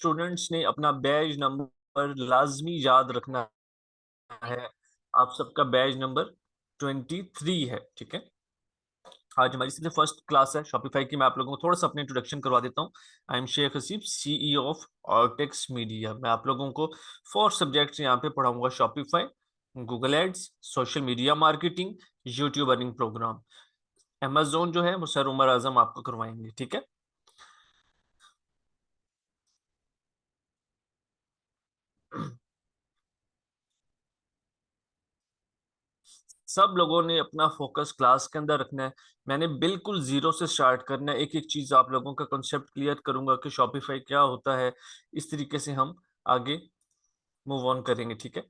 Students ने अपना Baij number लाजमी याद रखना है। आप सबका बैज नंबर 23 है, ठीक है। आज हमारी सिर्फ फर्स्ट क्लास है शॉपिफाई की। मैं आप लोगों को थोड़ा सा अपनी इंट्रोडक्शन करवा देता हूँ। I am Shaikh Haseeb, CEO of Ortex media. मैं आप लोगों को 4 सब्जेक्ट्स यहाँ पे पढ़ाऊंगा: Shopify, Google ads, social media marketing, YouTube earning program. Amazon जो है वो सर उमर आजम आपको करवाएंगे, ठीक है। सब लोगों ने अपना फोकस क्लास के अंदर रखना है। मैंने बिल्कुल जीरो से स्टार्ट करना है। एक एक चीज आप लोगों का कॉन्सेप्ट क्लियर करूंगा कि शॉपिफाई क्या होता है। इस तरीके से हम आगे मूव ऑन करेंगे, ठीक है।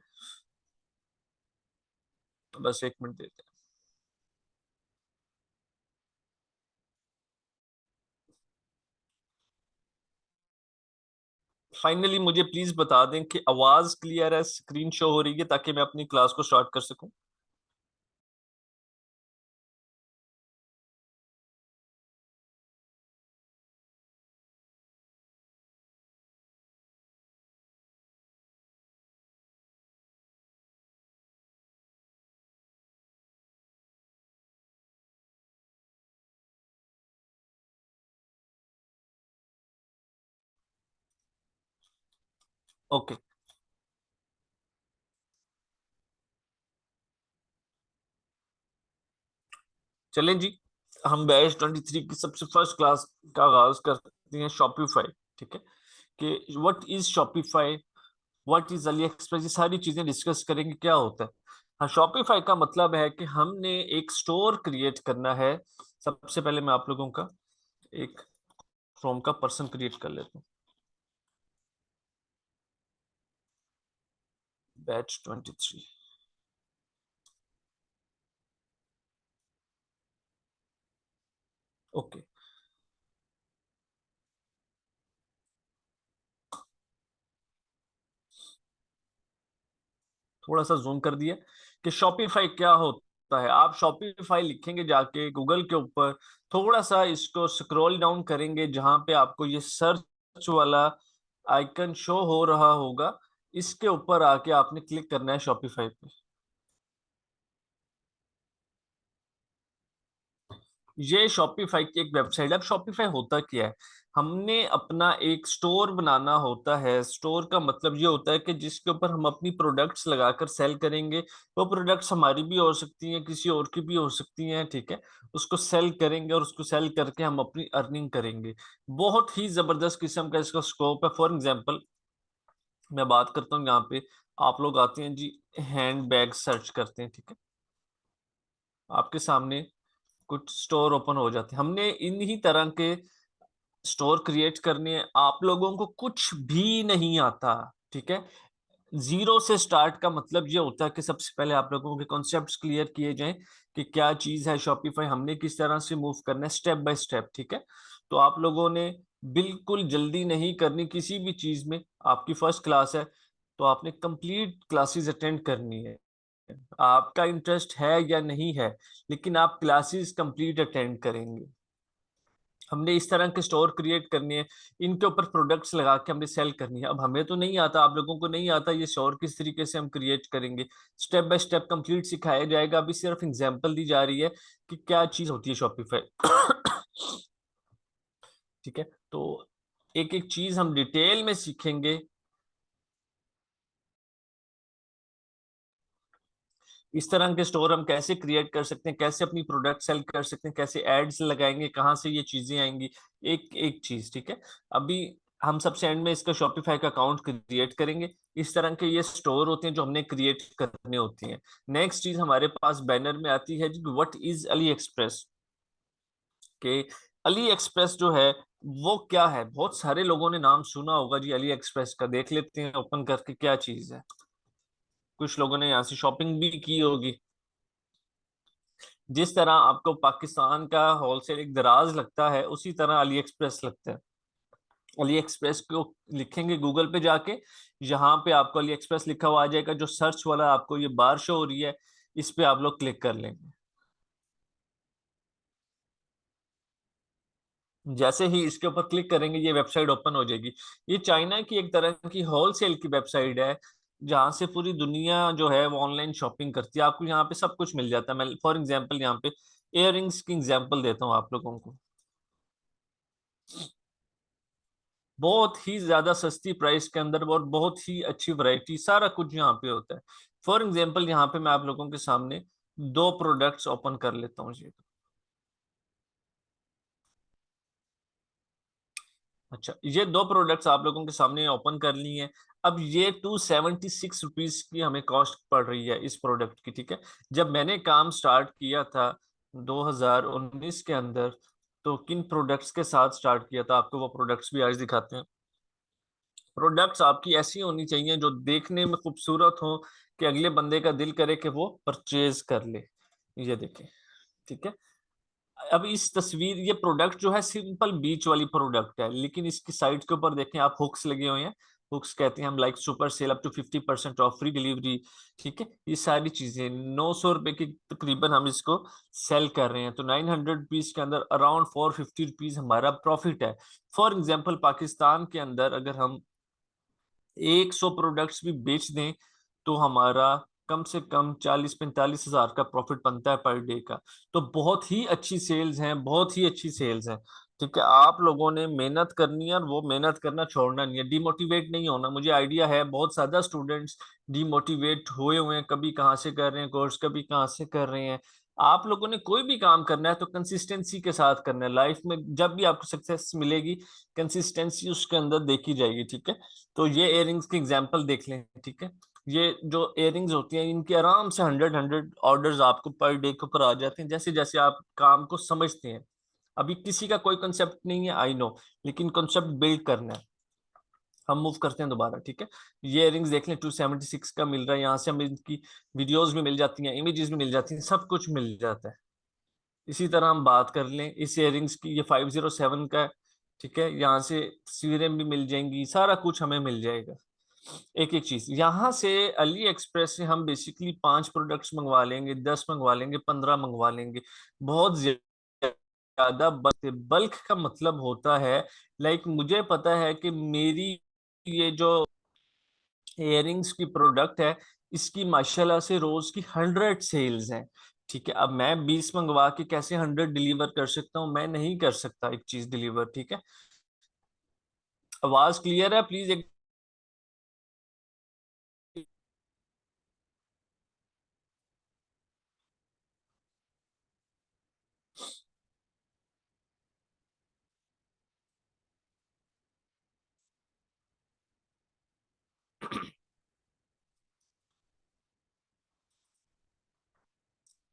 तो बस एक मिनट देते हैं। फाइनली मुझे प्लीज बता दें कि आवाज क्लियर है, स्क्रीन शो हो रही है, ताकि मैं अपनी क्लास को स्टार्ट कर सकूं। ओके, चलें जी। हम बैच 23 की सबसे फर्स्ट क्लास का आगाज करते हैं, शॉपिफाई, ठीक है। कि what is Shopify, what is Ali express, ये सारी चीजें डिस्कस करेंगे क्या होता है। हाँ, शॉपिफाई का मतलब है कि हमने एक स्टोर क्रिएट करना है। सबसे पहले मैं आप लोगों का एक क्रोम का पर्सन क्रिएट कर लेता हूँ, बैच 23। ओके, थोड़ा सा जूम कर दिया कि शॉपिफाई क्या होता है। आप शॉपिफाई लिखेंगे जाके गूगल के ऊपर, थोड़ा सा इसको स्क्रॉल डाउन करेंगे, जहां पे आपको ये सर्च वाला आइकन शो हो रहा होगा, इसके ऊपर आके आपने क्लिक करना है शॉपिफाई पे। ये शॉपिफाई की एक वेबसाइट है। अब शॉपिफाई होता क्या है, हमने अपना एक स्टोर बनाना होता है। स्टोर का मतलब ये होता है कि जिसके ऊपर हम अपनी प्रोडक्ट्स लगाकर सेल करेंगे। वो प्रोडक्ट्स हमारी भी हो सकती हैं, किसी और की भी हो सकती हैं, ठीक है। उसको सेल करेंगे और उसको सेल करके हम अपनी अर्निंग करेंगे। बहुत ही जबरदस्त किस्म का इसका स्कोप है। फॉर एग्जाम्पल मैं बात करता हूँ, यहाँ पे आप लोग आते हैं जी, हैंड बैग सर्च करते हैं, ठीक है। आपके सामने कुछ स्टोर ओपन हो जाते हैं। हमने इन्हीं तरह के स्टोर क्रिएट करने हैं। आप लोगों को कुछ भी नहीं आता, ठीक है। जीरो से स्टार्ट का मतलब ये होता है कि सबसे पहले आप लोगों के कॉन्सेप्ट्स क्लियर किए जाएं कि क्या चीज है शॉपिफाई, हमने किस तरह से मूव करना है स्टेप बाय स्टेप, ठीक है। तो आप लोगों ने बिल्कुल जल्दी नहीं करनी किसी भी चीज में। आपकी फर्स्ट क्लास है तो आपने कंप्लीट क्लासेस अटेंड करनी है। आपका इंटरेस्ट है या नहीं है, लेकिन आप क्लासेस कंप्लीट अटेंड करेंगे। हमने इस तरह के स्टोर क्रिएट करनी है, इनके ऊपर प्रोडक्ट्स लगा के हमने सेल करनी है। अब हमें तो नहीं आता, आप लोगों को नहीं आता ये स्टोर किस तरीके से हम क्रिएट करेंगे। स्टेप बाय स्टेप कंप्लीट सिखाया जाएगा। अभी सिर्फ एग्जांपल दी जा रही है कि क्या चीज होती है शॉपिफाई। ठीक है, तो एक एक चीज हम डिटेल में सीखेंगे। इस तरह के स्टोर हम कैसे क्रिएट कर सकते हैं, कैसे अपनी प्रोडक्ट सेल कर सकते हैं, कैसे एड्स लगाएंगे, कहाँ से ये चीजें आएंगी, एक एक चीज, ठीक है। अभी हम सबसे एंड में इसका शॉपिफाई का अकाउंट क्रिएट करेंगे। इस तरह के ये स्टोर होते हैं जो हमने क्रिएट करने होती हैं। नेक्स्ट चीज हमारे पास बैनर में आती है जी, व्हाट इज अली एक्सप्रेस। के अली एक्सप्रेस जो है वो क्या है, बहुत सारे लोगों ने नाम सुना होगा जी अली एक्सप्रेस का। देख लेते हैं ओपन करके क्या चीज है। कुछ लोगों ने यहाँ से शॉपिंग भी की होगी। जिस तरह आपको पाकिस्तान का होलसेल एक दराज लगता है, उसी तरह अली एक्सप्रेस लगता है। अली एक्सप्रेस को लिखेंगे गूगल पे जाके, यहाँ पे आपको अली एक्सप्रेस लिखा हुआ आ जाएगा। जो सर्च वाला आपको ये बार शो हो रही है, इस पे आप लोग क्लिक कर लेंगे। जैसे ही इसके ऊपर क्लिक करेंगे ये वेबसाइट ओपन हो जाएगी। ये चाइना की एक तरह की होलसेल की वेबसाइट है, जहाँ से पूरी दुनिया जो है वो ऑनलाइन शॉपिंग करती है। आपको यहाँ पे सब कुछ मिल जाता है। मैं फॉर एग्जांपल यहाँ पे इयररिंग्स की एग्जांपल देता हूँ आप लोगों को। बहुत ही ज्यादा सस्ती प्राइस के अंदर और बहुत ही अच्छी वैरायटी, सारा कुछ यहाँ पे होता है। फॉर एग्जांपल यहाँ पे मैं आप लोगों के सामने दो प्रोडक्ट्स ओपन कर लेता हूँ जी। अच्छा, ये दो प्रोडक्ट्स आप लोगों के सामने ओपन कर ली हैं। अब ये 276 रुपीज की हमें कॉस्ट पड़ रही है इस प्रोडक्ट की, ठीक है। जब मैंने काम स्टार्ट किया था 2019 के अंदर, तो किन प्रोडक्ट्स के साथ स्टार्ट किया था आपको वो प्रोडक्ट्स भी आज दिखाते हैं। प्रोडक्ट्स आपकी ऐसी होनी चाहिए जो देखने में खूबसूरत हो, कि अगले बंदे का दिल करे कि वो परचेज कर ले। ये देखें, ठीक है। अब इस तस्वीर, ये प्रोडक्ट जो है सिंपल बीच वाली प्रोडक्ट है, लेकिन इसकी साइड के ऊपर देखें आप, हुक्स लगे हुए हैं। हुक्स कहते हैं हम, like super sale up to 50% off, free delivery, ठीक है। ये सारी चीजें 900 रुपए की तकरीबन हम इसको सेल कर रहे हैं, तो 900 रुपीज के अंदर अराउंड 450 रुपीज हमारा प्रॉफिट है। फॉर एग्जाम्पल पाकिस्तान के अंदर अगर हम 100 प्रोडक्ट्स भी बेच दें, तो हमारा कम से कम 40-45 हजार का प्रॉफिट बनता है पर डे का। तो बहुत ही अच्छी सेल्स हैं, बहुत ही अच्छी सेल्स हैं, ठीक है। आप लोगों ने मेहनत करनी है और वो मेहनत करना छोड़ना नहीं है, डिमोटिवेट नहीं होना। मुझे आइडिया है बहुत ज्यादा स्टूडेंट्स डिमोटिवेट हुए हुए हैं, कभी कहाँ से कर रहे हैं कोर्स, कभी कहाँ से कर रहे हैं। आप लोगों ने कोई भी काम करना है तो कंसिस्टेंसी के साथ करना है। लाइफ में जब भी आपको सक्सेस मिलेगी, कंसिस्टेंसी उसके अंदर देखी जाएगी, ठीक है। तो ये इयररिंग्स की एग्जांपल देख लें, ठीक है। ये जो इयररिंग्स होती हैं, इनके आराम से 100 ऑर्डर्स आपको पर डे के ऊपर आ जाते हैं, जैसे जैसे आप काम को समझते हैं। अभी किसी का कोई कंसेप्ट नहीं है, आई नो, लेकिन कंसेप्ट बिल्ड करना है। हम मूव करते हैं दोबारा, ठीक है। ये इयररिंग्स देख लें, 276 का मिल रहा है। यहाँ से हमें इनकी वीडियोज भी मिल जाती हैं, इमेजेस भी मिल जाती हैं, सब कुछ मिल जाता है। इसी तरह हम बात कर लें इस इयररिंग्स की, ये 507 का है, ठीक है। यहाँ से तस्वीरें भी मिल जाएंगी, सारा कुछ हमें मिल जाएगा। एक एक चीज यहाँ से, अली एक्सप्रेस से हम बेसिकली 5 प्रोडक्ट्स मंगवा लेंगे, 10 मंगवा लेंगे, 15 मंगवा लेंगे। बहुत ज्यादा बल्क का मतलब होता है, लाइक मुझे पता है कि मेरी ये जो इयररिंग्स की प्रोडक्ट है, इसकी माशाल्लाह से रोज की 100 सेल्स हैं, ठीक है। अब मैं 20 मंगवा के कैसे 100 डिलीवर कर सकता हूँ? मैं नहीं कर सकता एक चीज डिलीवर, ठीक है। आवाज क्लियर है? प्लीज एक।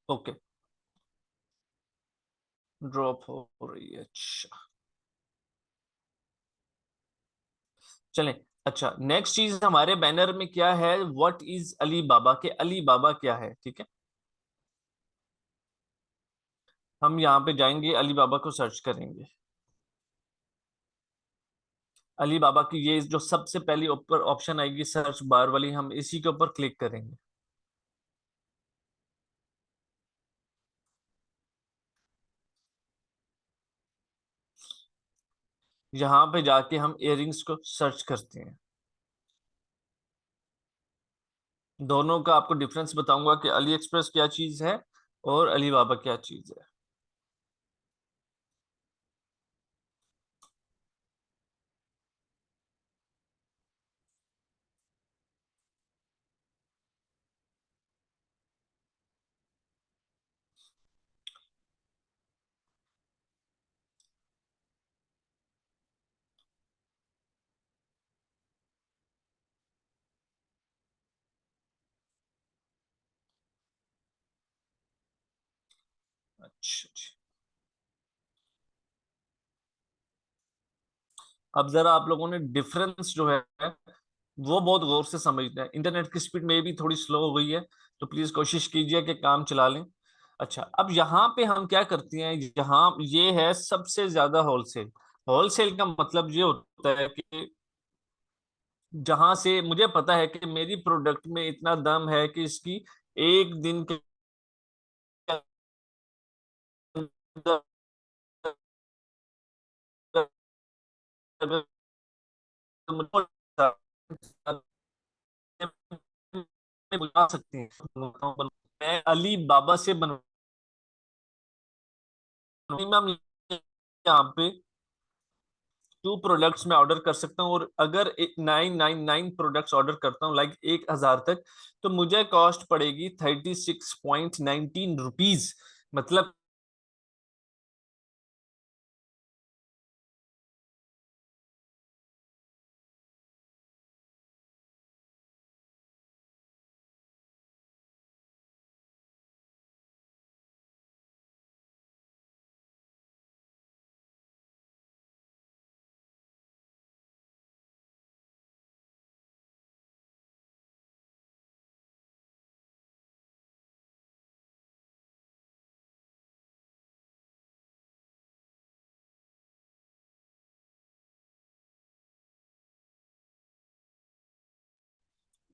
ओके, ड्रॉप हो रही है, अच्छा। चलें। अच्छा, नेक्स्ट चीज हमारे बैनर में क्या है, व्हाट इज अली बाबा, के अली बाबा क्या है, ठीक है। हम यहाँ पे जाएंगे, अली बाबा को सर्च करेंगे। अली बाबा की ये जो सबसे पहली ऊपर ऑप्शन आएगी सर्च बार वाली, हम इसी के ऊपर क्लिक करेंगे। यहाँ पे जाके हम इयररिंग्स को सर्च करते हैं। दोनों का आपको डिफरेंस बताऊंगा कि अली एक्सप्रेस क्या चीज है और अली बाबा क्या चीज है। अच्छा अच्छा। अब जरा आप लोगों ने डिफरेंस जो है वो बहुत गौर से समझना है। इंटरनेट की स्पीड में भी थोड़ी स्लो हो गई है, तो प्लीज कोशिश कीजिए कि काम चला लें। अच्छा, अब यहाँ पे हम क्या करते हैं, यहाँ ये है सबसे ज्यादा होलसेल। होलसेल का मतलब ये होता है कि जहां से मुझे पता है कि मेरी प्रोडक्ट में इतना दम है कि इसकी एक दिन के अंदर अगर बुला सकती हैं, मैं अली बाबा से मैम यहाँ पे 2 प्रोडक्ट्स में ऑर्डर कर सकता हूँ, और अगर 999 प्रोडक्ट्स ऑर्डर करता हूँ लाइक 1,000 तक, तो मुझे कॉस्ट पड़ेगी 36.19 रुपीज। मतलब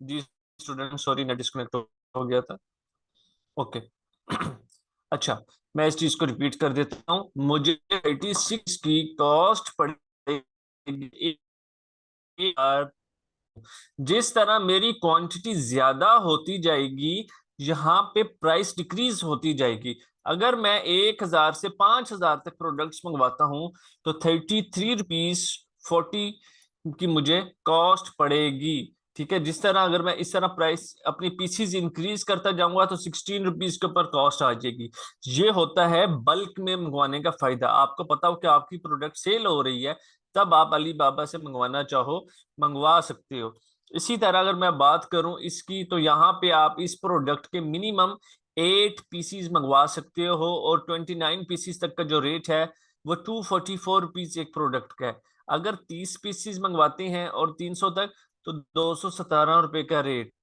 जी स्टूडेंट, सॉरी नेट डिस्कनेक्ट हो गया था। ओके। अच्छा, मैं इस चीज को रिपीट कर देता हूँ। मुझे 86 की कॉस्ट पड़ेगी। जिस तरह मेरी क्वांटिटी ज्यादा होती जाएगी, यहाँ पे प्राइस डिक्रीज होती जाएगी। अगर मैं 1,000 से 5,000 तक प्रोडक्ट्स मंगवाता हूँ, तो 33 रुपीज 40 की मुझे कॉस्ट पड़ेगी। ठीक है, जिस तरह अगर मैं इस तरह प्राइस अपनी पीसीज इंक्रीज करता जाऊंगा, तो 16 रुपीज के ऊपर कॉस्ट आ जाएगी। ये होता है बल्क में मंगवाने का फायदा। आपको पता हो कि आपकी प्रोडक्ट सेल हो रही है, तब आप अली बाबा से मंगवाना चाहो, मंगवा सकते हो। इसी तरह अगर मैं बात करूं इसकी, तो यहाँ पे आप इस प्रोडक्ट के मिनिमम 8 पीसीज मंगवा सकते हो, और 29 पीसीज तक का जो रेट है वो 244 रुपीज एक प्रोडक्ट का है। अगर 30 पीसीज मंगवाते हैं और 300 तक, तो 217 रुपए का रेट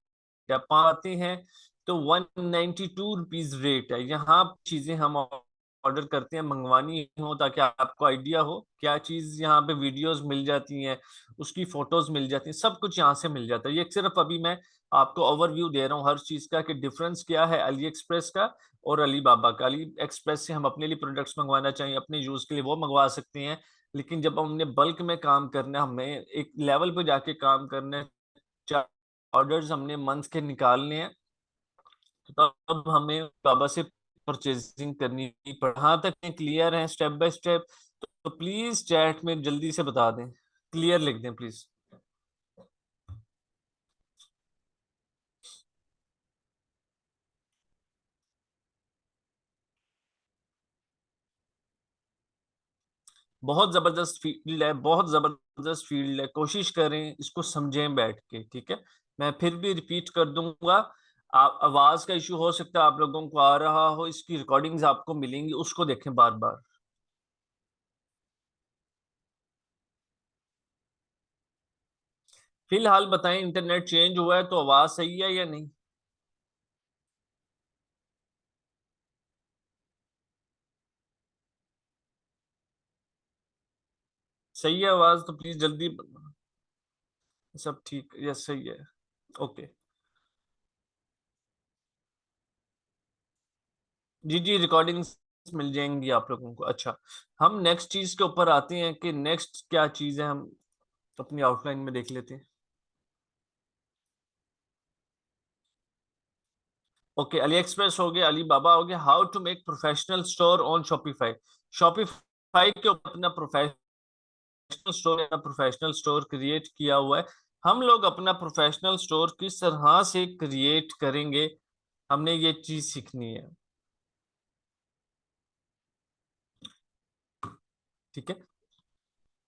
है। पाते हैं तो 192 रुपीज रेट है। यहाँ चीजें हम ऑर्डर करते हैं, मंगवानी हो, ताकि आपको आइडिया हो क्या चीज। यहाँ पे वीडियोस मिल जाती हैं, उसकी फोटोज मिल जाती हैं, सब कुछ यहाँ से मिल जाता है। ये सिर्फ अभी मैं आपको ओवरव्यू दे रहा हूँ हर चीज का, कि डिफरेंस क्या है अली एक्सप्रेस का और अली बाबा का। अली एक्सप्रेस से हम अपने लिए प्रोडक्ट्स मंगवाना चाहिए, अपने यूज के लिए वो मंगवा सकते हैं। लेकिन जब हमने बल्क में काम करना है, हमें एक लेवल पे जाके काम करना है, चार ऑर्डर्स हमने मंथ के निकालने हैं, तो तब हमें बाबा से परचेजिंग करनी पड़। हाँ तक क्लियर है स्टेप बाय स्टेप? तो प्लीज चैट में जल्दी से बता दें, क्लियर लिख दें प्लीज। बहुत जबरदस्त फील्ड है, बहुत जबरदस्त फील्ड है। कोशिश करें इसको समझें बैठ के, ठीक है। मैं फिर भी रिपीट कर दूंगा। आवाज का इशू हो सकता है, आप लोगों को आ रहा हो, इसकी रिकॉर्डिंग्स आपको मिलेंगी, उसको देखें बार बार। फिलहाल बताएं, इंटरनेट चेंज हुआ है तो आवाज सही है या नहीं? सही है आवाज? तो प्लीज जल्दी। सब ठीक? यस सही है। ओके। जी जी, रिकॉर्डिंग्स मिल जाएंगी आप लोगों को। अच्छा, हम नेक्स्ट चीज के ऊपर आते हैं कि नेक्स्ट क्या चीज है, हम अपनी आउटलाइन में देख लेते हैं। ओके, अली एक्सप्रेस हो गया, अली बाबा हो गया। How to make professional store on Shopify. Shopify के ऊपर अपना प्रोफेशनल स्टोर क्रिएट किया हुआ है। हम लोग अपना प्रोफेशनल स्टोर किस तरह से क्रिएट करेंगे, हमने ये चीज सीखनी है। ठीक है,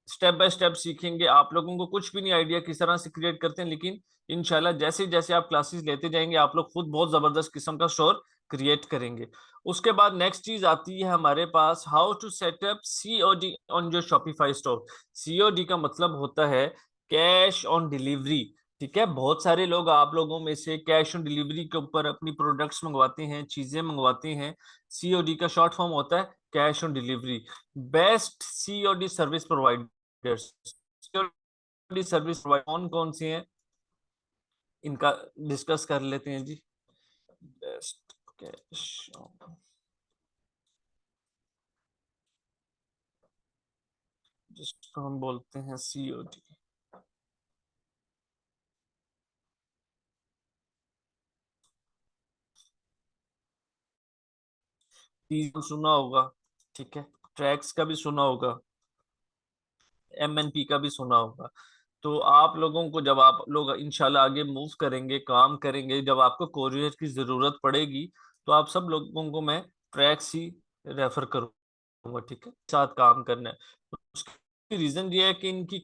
स्टेप बाय स्टेप सीखेंगे। आप लोगों को कुछ भी नहीं आइडिया किस तरह से क्रिएट करते हैं, लेकिन इंशाल्लाह जैसे जैसे आप क्लासेस लेते जाएंगे, आप लोग खुद बहुत जबरदस्त किस्म का स्टोर क्रिएट करेंगे। उसके बाद नेक्स्ट चीज आती है हमारे पास, how to setup COD on your Shopify store. COD का मतलब होता है कैश ऑन डिलीवरी। ठीक है, बहुत सारे लोग, आप लोगों में से, कैश ऑन डिलीवरी के ऊपर अपनी प्रोडक्ट्स मंगवाते हैं, चीजें मंगवाते हैं। सीओडी का शॉर्ट फॉर्म होता है cash on delivery. Best COD service providers, COD service provider कौन कौन सी हैं, इनका डिस्कस कर लेते हैं जी। बेस्ट कैश, इसको हम बोलते हैं COD। सुना होगा, ठीक है। ट्रैक्स का भी सुना होगा, MNP का भी सुना होगा। तो आप लोगों को, जब आप लोग इंशाल्लाह आगे मूव करेंगे, काम करेंगे, जब आपको कोरियर की जरूरत पड़ेगी, तो आप सब लोगों को मैं ट्रैक्स ही रेफर करूंगा, ठीक है, साथ काम करना है। उसकी रीजन ये है कि इनकी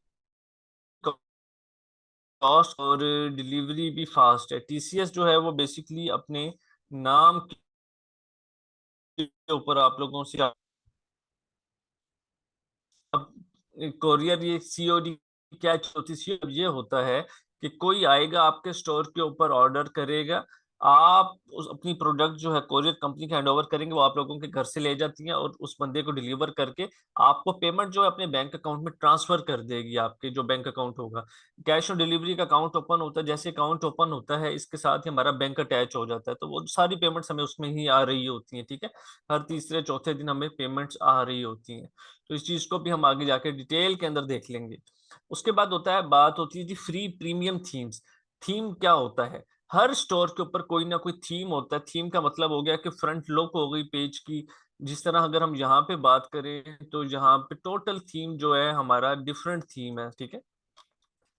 कॉस्ट और डिलीवरी भी फास्ट है। TCS जो है वो बेसिकली अपने नाम के ऊपर आप लोगों से, अब कोरियर, ये COD क्या होती है? COD ये होता है कि कोई आएगा आपके स्टोर के ऊपर, ऑर्डर करेगा, आप उस अपनी प्रोडक्ट जो है कोरियर कंपनी के हैंड ओवर करेंगे, वो आप लोगों के घर से ले जाती है और उस बंदे को डिलीवर करके आपको पेमेंट जो है अपने बैंक अकाउंट में ट्रांसफर कर देगी, आपके जो बैंक अकाउंट होगा। कैश ऑन डिलीवरी का अकाउंट ओपन होता है, जैसे अकाउंट ओपन होता है इसके साथ ही हमारा बैंक अटैच हो जाता है, तो वो सारी पेमेंट्स हमें उसमें ही आ रही होती है, ठीक है। हर तीसरे चौथे दिन हमें पेमेंट्स आ रही होती हैं। तो इस चीज को भी हम आगे जाके डिटेल के अंदर देख लेंगे। उसके बाद होता है, बात होती है जी फ्री प्रीमियम थीम्स। थीम क्या होता है? हर स्टोर के ऊपर कोई ना कोई थीम होता है। थीम का मतलब हो गया कि फ्रंट लुक हो गई पेज की। जिस तरह अगर हम यहाँ पे बात करें तो यहाँ पे टोटल थीम जो है हमारा डिफरेंट थीम है, ठीक है।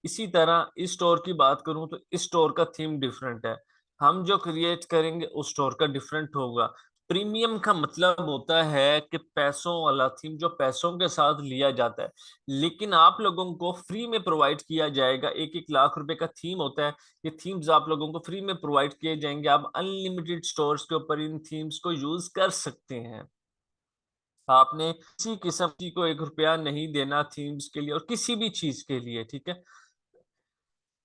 इसी तरह इस स्टोर की बात करूं तो इस स्टोर का थीम डिफरेंट है। हम जो क्रिएट करेंगे उस स्टोर का डिफरेंट होगा। प्रीमियम का मतलब होता है कि पैसों वाला थीम, जो पैसों के साथ लिया जाता है, लेकिन आप लोगों को फ्री में प्रोवाइड किया जाएगा। 1-1 लाख रुपए का थीम होता है। ये थीम्स आप लोगों को फ्री में प्रोवाइड किए जाएंगे। आप अनलिमिटेड स्टोर्स के ऊपर इन थीम्स को यूज कर सकते हैं। आपने किसी किस्म की को 1 रुपया नहीं देना थीम्स के लिए और किसी भी चीज के लिए, ठीक है।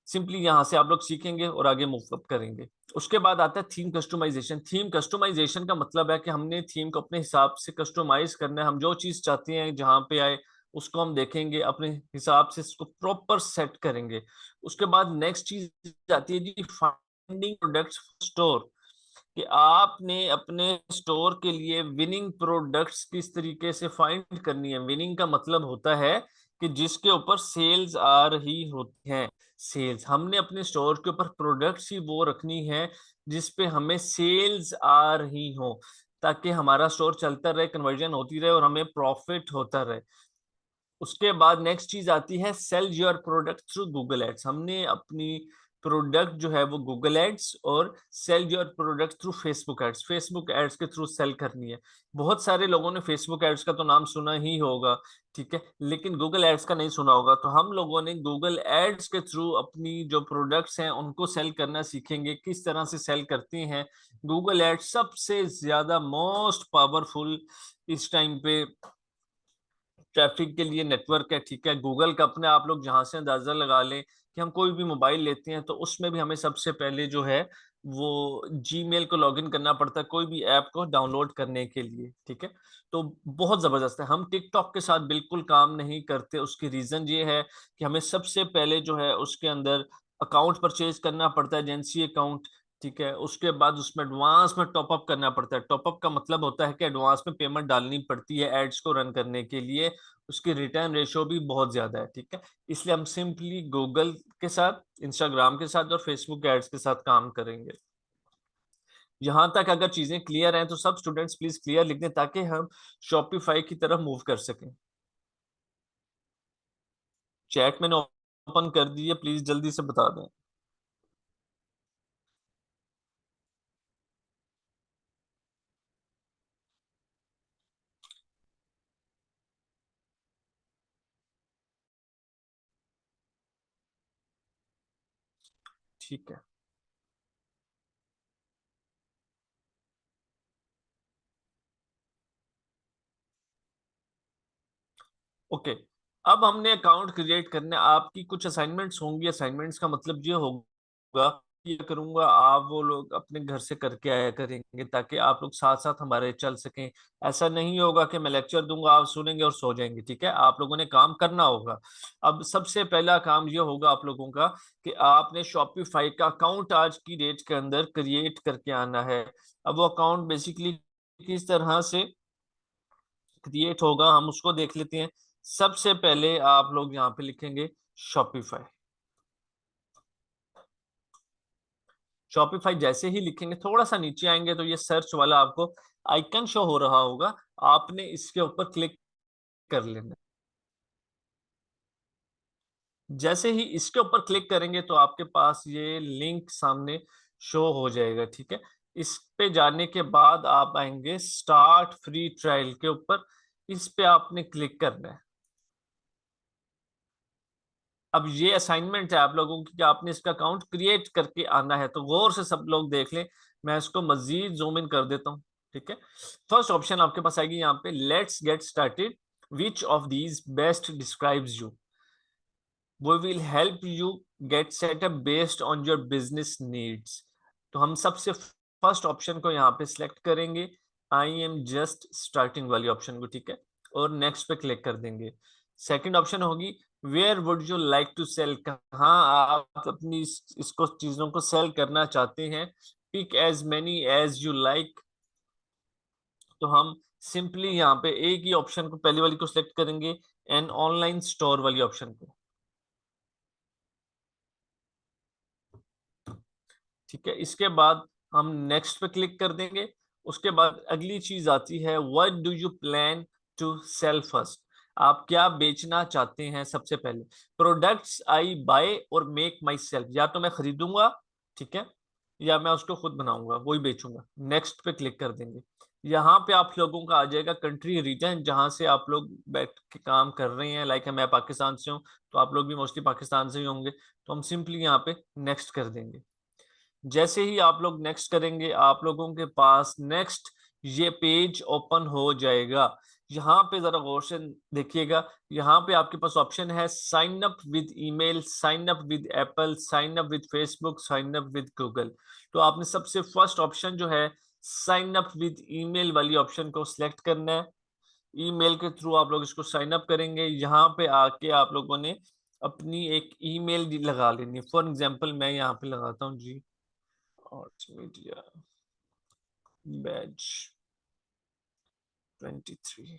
सिंपली यहाँ से आप लोग सीखेंगे और आगे मूव अप करेंगे। उसके बाद आता है थीम कस्टमाइजेशन। थीम कस्टमाइजेशन का मतलब है कि हमने थीम को अपने हिसाब से कस्टमाइज करना है। हम जो चीज चाहते हैं जहाँ पे आए उसको हम देखेंगे, अपने हिसाब से इसको प्रॉपर सेट करेंगे। उसके बाद नेक्स्ट चीज आती है जी फाइंडिंग प्रोडक्ट्स स्टोर, कि आपने अपने स्टोर के लिए विनिंग प्रोडक्ट्स किस तरीके से फाइंड करनी है। विनिंग का मतलब होता है कि जिसके ऊपर सेल्स आ रही होती हैं। सेल्स, हमने अपने स्टोर के ऊपर प्रोडक्ट्स ही वो रखनी है जिस पे हमें सेल्स आ रही हो, ताकि हमारा स्टोर चलता रहे, कन्वर्जन होती रहे और हमें प्रॉफिट होता रहे। उसके बाद नेक्स्ट चीज आती है sell your product through Google ads. हमने अपनी प्रोडक्ट जो है वो गूगल एड्स और sell your product through Facebook ads, Facebook ads के थ्रू सेल करनी है। बहुत सारे लोगों ने फेसबुक एड्स का तो नाम सुना ही होगा, ठीक है, लेकिन गूगल एड्स का नहीं सुना होगा। तो हम लोगों ने गूगल एड्स के थ्रू अपनी जो प्रोडक्ट्स हैं उनको सेल करना सीखेंगे। किस तरह से सेल करती हैं गूगल एड्स, सबसे ज्यादा मोस्ट पावरफुल इस टाइम पे ट्रैफिक के लिए नेटवर्क है, ठीक है। गूगल का अपने आप लोग जहां से अंदाजा लगा लें कि हम कोई भी मोबाइल लेते हैं तो उसमें भी हमें सबसे पहले जो है वो जीमेल को लॉगिन करना पड़ता है कोई भी ऐप को डाउनलोड करने के लिए, ठीक है। तो बहुत जबरदस्त है। हम टिकटॉक के साथ बिल्कुल काम नहीं करते। उसकी रीजन ये है कि हमें सबसे पहले जो है उसके अंदर अकाउंट परचेज करना पड़ता है, एजेंसी अकाउंट, ठीक है। उसके बाद उसमें एडवांस में टॉपअप करना पड़ता है। टॉपअप का मतलब होता है कि एडवांस में पेमेंट डालनी पड़ती है एड्स को रन करने के लिए। उसकी रिटर्न रेशो भी बहुत ज्यादा है, ठीक है। इसलिए हम सिंपली गूगल के साथ, इंस्टाग्राम के साथ और फेसबुक एड्स के साथ काम करेंगे। यहाँ तक अगर चीजें क्लियर हैं तो सब स्टूडेंट्स प्लीज क्लियर लिख दें ताकि हम शॉपिफाई की तरफ मूव कर सकें। चैट मैंने ओपन कर दी है, प्लीज जल्दी से बता दें। ठीक है, ओके। अब हमने अकाउंट क्रिएट करने, आपकी कुछ असाइनमेंट्स होंगी। असाइनमेंट्स का मतलब ये होगा, ये करूंगा आप वो लोग अपने घर से करके आया करेंगे ताकि आप लोग साथ साथ हमारे चल सकें। ऐसा नहीं होगा कि मैं लेक्चर दूंगा आप सुनेंगे और सो जाएंगे, ठीक है। आप लोगों ने काम करना होगा। अब सबसे पहला काम ये होगा आप लोगों का कि आपने शॉपिफाई का अकाउंट आज की डेट के अंदर क्रिएट करके आना है। अब वो अकाउंट बेसिकली किस तरह से क्रिएट होगा हम उसको देख लेते हैं। सबसे पहले आप लोग यहाँ पे लिखेंगे शॉपिफाई। शॉपिफाई जैसे ही लिखेंगे, थोड़ा सा नीचे आएंगे तो ये सर्च वाला आपको आइकन शो हो रहा होगा, आपने इसके ऊपर क्लिक कर लेना। जैसे ही इसके ऊपर क्लिक करेंगे तो आपके पास ये लिंक सामने शो हो जाएगा, ठीक है। इस पे जाने के बाद आप आएंगे स्टार्ट फ्री ट्रायल के ऊपर, इस पे आपने क्लिक करना है। अब ये असाइनमेंट है आप लोगों की कि आपने इसका अकाउंट क्रिएट करके आना है, तो गौर से सब लोग देख लें। मैं इसको मजीद जूम इन कर देता हूँ, ठीक है। फर्स्ट ऑप्शन आपके पास आएगी यहाँ पे, let's get started, which of these best describes you, वो will help you get setup based on your business needs. तो हम सबसे फर्स्ट ऑप्शन को यहाँ पे सिलेक्ट करेंगे, आई एम जस्ट स्टार्टिंग वाली ऑप्शन को, ठीक है, और नेक्स्ट पे क्लिक कर देंगे। सेकंड ऑप्शन होगी where would you like to sell, कहाँ आप अपनी इसको चीजों को सेल करना चाहते हैं, pick as many as you like. तो हम सिंपली यहाँ पे एक ही ऑप्शन को, पहली वाली को सिलेक्ट करेंगे, एन ऑनलाइन स्टोर वाली ऑप्शन को, ठीक है। इसके बाद हम नेक्स्ट पे क्लिक कर देंगे। उसके बाद अगली चीज आती है, what do you plan to sell first, आप क्या बेचना चाहते हैं सबसे पहले। प्रोडक्ट्स आई बाय और मेक माई सेल्फ, या तो मैं खरीदूंगा, ठीक है, या मैं उसको खुद बनाऊंगा, वही बेचूंगा। नेक्स्ट पे क्लिक कर देंगे। यहाँ पे आप लोगों का आ जाएगा कंट्री रीजन जहां से आप लोग बैठ के काम कर रहे हैं। लाइक मैं पाकिस्तान से हूँ, तो आप लोग भी मोस्टली पाकिस्तान से ही होंगे, तो हम सिंपली यहाँ पे नेक्स्ट कर देंगे। जैसे ही आप लोग नेक्स्ट करेंगे, आप लोगों के पास नेक्स्ट ये पेज ओपन हो जाएगा। यहाँ पे जरा गौर से देखिएगा, यहाँ पे आपके पास ऑप्शन है sign up with email, sign up with Apple, sign up with Facebook, sign up with Google. तो आपने सबसे फर्स्ट ऑप्शन जो है साइन अप विद ईमेल वाली ऑप्शन को सिलेक्ट करना है। ईमेल के थ्रू आप लोग इसको साइन अप करेंगे। यहाँ पे आके आप लोगों ने अपनी एक ईमेल लगा लेनी। फॉर एग्जांपल मैं यहाँ पे लगाता हूँ जी, आर्ट्स मीडिया बैच 23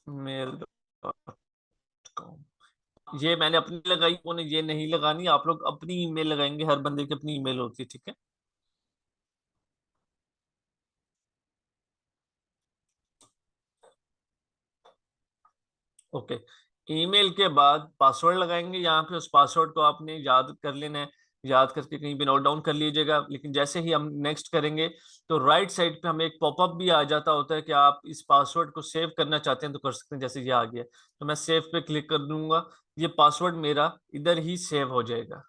mail.com। ये मैंने अपनी लगाई, उन्हें ये नहीं लगानी, आप लोग अपनी ईमेल लगाएंगे, हर बंदे की अपनी ईमेल होती है, ठीक है। ओके, ईमेल के बाद पासवर्ड लगाएंगे। यहाँ पे उस पासवर्ड को आपने याद कर लेना है, याद करके कहीं पे नोट डाउन कर लीजिएगा। लेकिन जैसे ही हम नेक्स्ट करेंगे तो राइट साइड पे हमें एक पॉपअप भी आ जाता होता है कि आप इस पासवर्ड को सेव करना चाहते हैं तो कर सकते हैं। जैसे ये आ गया तो मैं सेव पे क्लिक कर दूंगा, ये पासवर्ड मेरा इधर ही सेव हो जाएगा।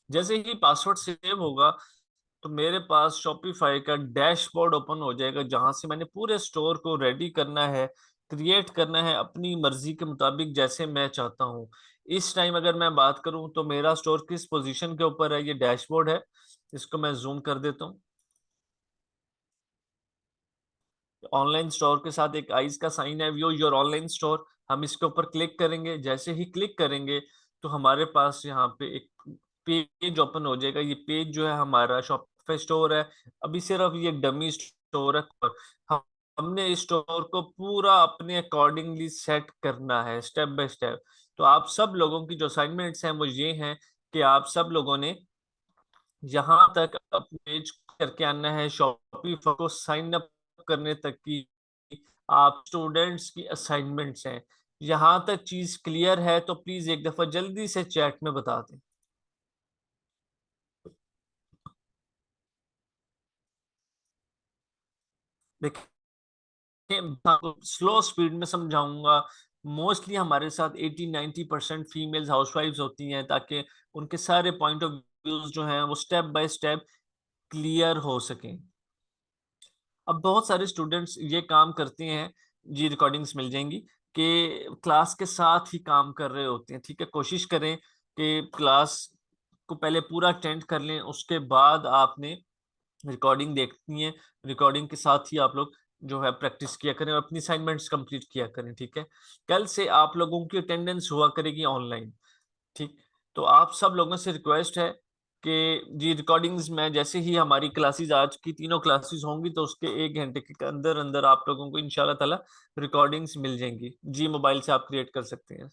जैसे ही पासवर्ड सेव होगा तो मेरे पास शॉपिफाई का डैशबोर्ड ओपन हो जाएगा, जहां से मैंने पूरे स्टोर को रेडी करना है, क्रिएट करना है अपनी मर्जी के मुताबिक जैसे मैं चाहता हूँ। इस टाइम अगर मैं बात करूं तो मेरा स्टोर किस पोजीशन के ऊपर है, ये डैशबोर्ड है। इसको मैं जूम कर देता हूँ। ऑनलाइन स्टोर के साथ एक आइस का साइन है, व्यू योर ऑनलाइन स्टोर। हम इसके ऊपर क्लिक करेंगे। जैसे ही क्लिक करेंगे तो हमारे पास यहाँ पे एक पेज ओपन हो जाएगा। ये पेज जो है हमारा शॉपिफाई स्टोर है। अभी सिर्फ ये डमी स्टोर है, हम हमने इस स्टोर को पूरा अपने अकॉर्डिंगली सेट करना है स्टेप बाय स्टेप। तो आप सब लोगों की जो असाइनमेंट्स हैं वो ये हैं कि आप सब लोगों ने यहाँ तक अपने पेज करके आना है, शॉपिफाई को साइन अप करने तक की आप स्टूडेंट्स की असाइनमेंट्स हैं। यहाँ तक चीज क्लियर है तो प्लीज एक दफा जल्दी से चैट में बता दें। देखिए, स्लो स्पीड में समझाऊंगा। मोस्टली हमारे साथ 80-90% फीमेल्स हाउसवाइफ्स होती हैं, ताकि उनके सारे पॉइंट ऑफ व्यूज जो हैं वो स्टेप बाय स्टेप क्लियर हो सकें। अब बहुत सारे स्टूडेंट्स ये काम करते हैं, जी रिकॉर्डिंग्स मिल जाएंगी, कि क्लास के साथ ही काम कर रहे होते हैं, ठीक है। कोशिश करें कि क्लास को पहले पूरा अटेंड कर लें, उसके बाद आपने रिकॉर्डिंग देखनी है। रिकॉर्डिंग के साथ ही आप लोग जो है प्रैक्टिस किया करें और अपनी असाइनमेंट्स कंप्लीट किया करें, ठीक है। कल से आप लोगों की अटेंडेंस हुआ करेगी ऑनलाइन, ठीक। तो आप सब लोगों से रिक्वेस्ट है कि जी रिकॉर्डिंग्स में जैसे ही हमारी क्लासेस, आज की तीनों क्लासेस होंगी तो उसके 1 घंटे के अंदर अंदर आप लोगों को इंशाल्लाह ताला रिकॉर्डिंग्स मिल जाएंगी। जी मोबाइल से आप क्रिएट कर सकते हैं।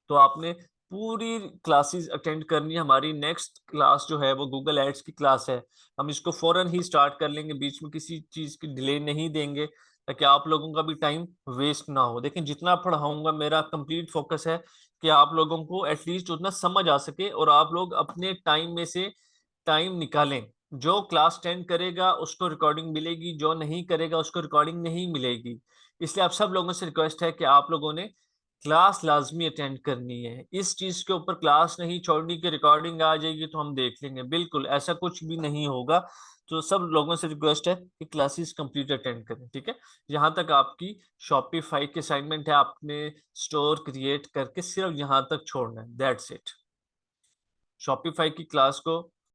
तो आपने पूरी क्लासेस अटेंड करनी है। हमारी नेक्स्ट क्लास जो है वो गूगल एड्स की क्लास है। हम इसको फौरन ही स्टार्ट कर लेंगे, बीच में किसी चीज की डिले नहीं देंगे ताकि आप लोगों का भी टाइम वेस्ट ना हो। देखिए जितना पढ़ाऊंगा मेरा कंप्लीट फोकस है कि आप लोगों को एटलीस्ट उतना समझ आ सके और आप लोग अपने टाइम में से टाइम निकालें। जो क्लास अटेंड करेगा उसको रिकॉर्डिंग मिलेगी, जो नहीं करेगा उसको रिकॉर्डिंग नहीं मिलेगी। इसलिए आप सब लोगों से रिक्वेस्ट है कि आप लोगों ने क्लास लाजमी अटेंड करनी है। इस चीज के ऊपर क्लास नहीं छोड़नी कि रिकॉर्डिंग आ जाएगी तो हम देख लेंगे, बिल्कुल ऐसा कुछ भी नहीं होगा। तो सब लोगों से रिक्वेस्ट है कि क्लासेस कंप्लीट अटेंड करें, ठीक है। यहाँ तक आपकी शॉपिफाई की असाइनमेंट है, आपने स्टोर क्रिएट करके सिर्फ यहाँ तक छोड़ना है, दैट्स इट। शॉपिफाई की क्लास को